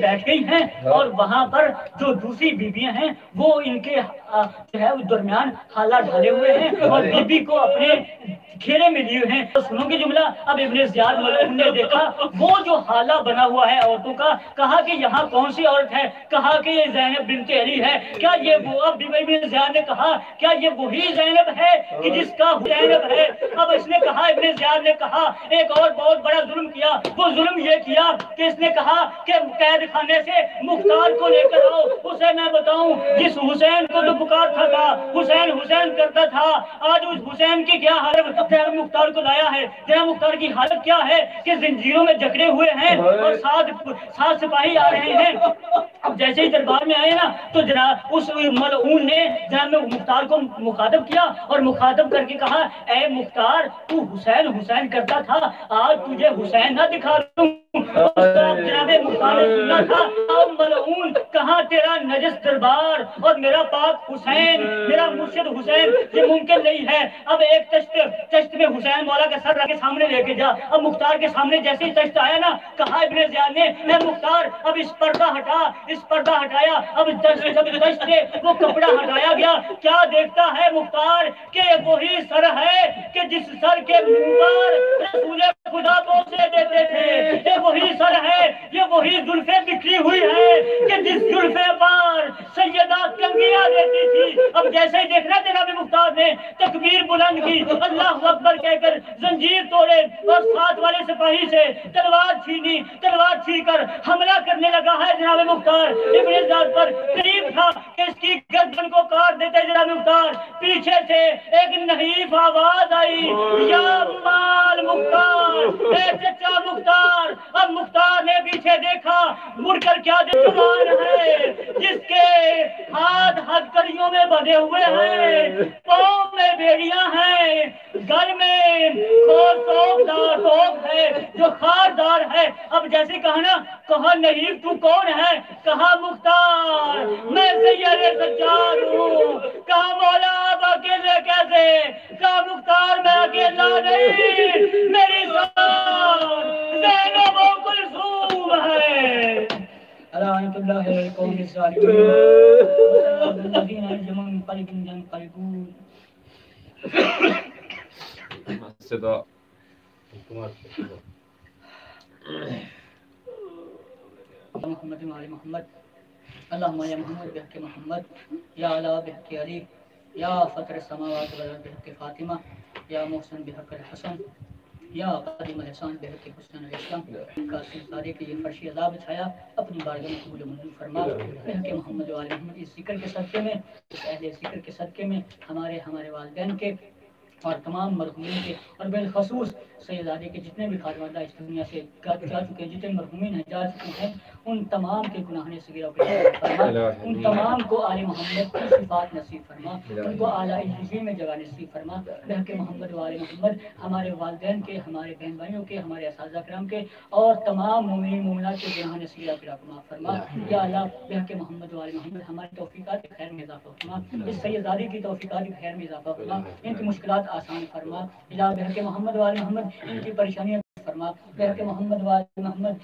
بیٹھ گئی ہیں اور وہاں پر جو دوسری بیویاں ہیں وہ ان کے جو ہے درمیان حالہ ڈالے ہوئے ہیں اور بیوی کو اپنے گھیرے میں لیے ہیں. تو سنو گے جملہ. اب ابن زیاد ملعون نے دیکھا وہ جو حالہ بنا ہوا ہے عورتوں کا, کہا کہ یہاں کون سی عورت ہے؟ کہا کہ یہ زینب بنت علی ہے. کیا یہ وہ؟ اب ابن زیاد نے کہا کیا یہ وہی زینب ہے کہ جس کا زینب ہے؟ اب اس نے کہا, ابن زیاد نے کہا ایک اور بہت بڑا ظلم کیا. وہ ظلم یہ کیا کہ اس نے کہا کہ قید خانے سے مختار کو لے کر آؤ. اسے میں بتاؤں جس حسین کو تو پکارتا تھا, حسین حسین کرتا تھا, آج اس حسین کی کیا حالت جناب مختار کو لایا ہے. جناب مختار کی حالت کیا ہے کہ زنجیروں میں جکڑے ہوئے ہیں اور ساتھ سپاہی آ رہے ہیں. اب جیسے ہی دربار میں آئے نا تو جناب اس ملعون نے جناب مختار کو مخاطب کیا اور مخاطب کر کے کہا اے مختار تو حسین حسین کرتا تھا, آج تجھے حسین نہ دکھا دوں. جناب مختار نے سننا تھا ملعون کہاں تیرا نجس دربار اور میرا پاک حسین میرا مرشد حسین, یہ ممکن نہیں ہے. اب ایک چشت میں حسین مولا کا سر کے سامنے لے کے جا. اب مختار کے سامنے جیسے ہی چشت آیا نا, کہا ابن زیاد نے اے مختار اب اس پردہ ہٹا. اس پردہ ہٹایا. اب جب چشت سے وہ کپڑا ہٹایا گیا, کیا دیکھتا ہے مختار کہ وہی سر ہے کہ جس سر کے منہ پر رسول خدا بوسے دیتے تھے. یہ وہی سر ہے, یہ وہی زلفیں بکھری ہوئی ہے کہ جس زلفے پر سیدہ کنگیاں دیتی تھی. اب جیسے ہی دیکھنا جناب مختار نے تکبیر بلند کی, اللہ اکبر کہہ کر زنجیر توڑے اور ساتھ والے سپاہی سے تلوار چھینی. تلوار چھین کر حملہ کرنے لگا ہے جناب مختار ابن زیاد پر. قریب تھا کہ اس کی گردن کو کاٹ دیتے جناب مختار. پیچھے سے ایک نحیف آواز آئی, یا مال مختار, اے چچا مختار. اب مختار نے پیچھے دیکھا, مڑ کر کیا جوان ہے جس کے ہاتھ ہتھکڑیوں میں بندھے ہوئے ہیں, پاؤں میں بیڑیاں ہیں, گل میں توپ ہے جو خاردار ہے. اب جیسے کہا نا, کہا نہیں تو کون ہے؟ کہا مختار میں سید سجاد ہوں. کہا مولا اب اکیلے کیسے؟ کہا مختار میں اکیلا نہیں, میری ساتھ زینب و کلثوم ہے. لعنت اللہ علی القوم الظالمین الذین یجمعون قلبا ينقلبون. محمد و آل محمد. اللهم یا محمد بحق محمد, یا علی بحق علی, یا فطر السماوات والارض بحق فاطمہ, یا محسن بحق الحسن, یا قادم الاحسان بحق حسن الاسلام. قاسم صادق کے یہ فرشی عذاب چھایا اپنی بارگاہ میں قبول منظور فرما. بحق محمد و آل محمد. اس ذکر کے صدقے میں, اس اہل ذکر کے صدقے میں ہمارے والدین کے اور تمام مرحومین کے اور بالخصوص سیدزادے کے جتنے بھی خادمادہ اس دنیا سے جا چکے ہیں, جتنے مرحومین ہیں جا چکے ہیں, ان تمام کے گناہوں صغیرہ کو فرما. ان تمام کو آل محمد کی صفات نصیب فرما, ان کو اعلیٰ علم میں جگہ نصیب فرما. بحق محمد و آل محمد ہمارے والدین کے, ہمارے بہن بھائیوں کے, ہمارے اساتذہ کرام کے اور تمام مومنین مومنات کے گناہوں صغیرہ کو معاف فرما. یا اللہ بحق محمد و آل محمد ہماری توفیقات خیر میں اضافہ فرما. اس سیدزادی کی توفیقات خیر میں اضافہ فرما. ان کی مشکلات آسان فرما. الہ بحق محمد و آل محمد ان کی پریشانیاں فرما. بحق محمد و آل محمد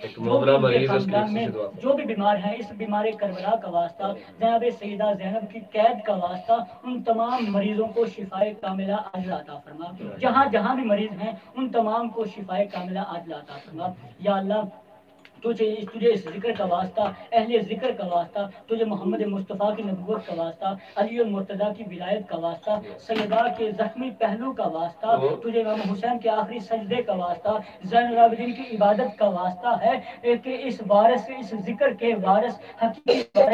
جو بھی بیمار ہیں, اس بیمار کربلا کا واسطہ, جناب سیدہ زینب کی قید کا واسطہ, ان تمام مریضوں کو شفائے کاملہ عاجلہ عطا فرما. جہاں جہاں بھی مریض ہیں ان تمام کو شفائے کاملہ عاجلہ عطا فرما. یا اللہ تجھے اس ذکر کا واسطہ, اہل ذکر کا واسطہ, تجھے محمد مصطفیٰ کی نبوت کا واسطہ, علی المرتضیٰ کی ولایت کا واسطہ, سیدہ کے زخمی پہلو کا واسطہ, تجھے امام حسین کے آخری سجدے کا واسطہ, زین العابدین کی عبادت کا واسطہ ہے کہ اس ذکر کے وارث حقیقی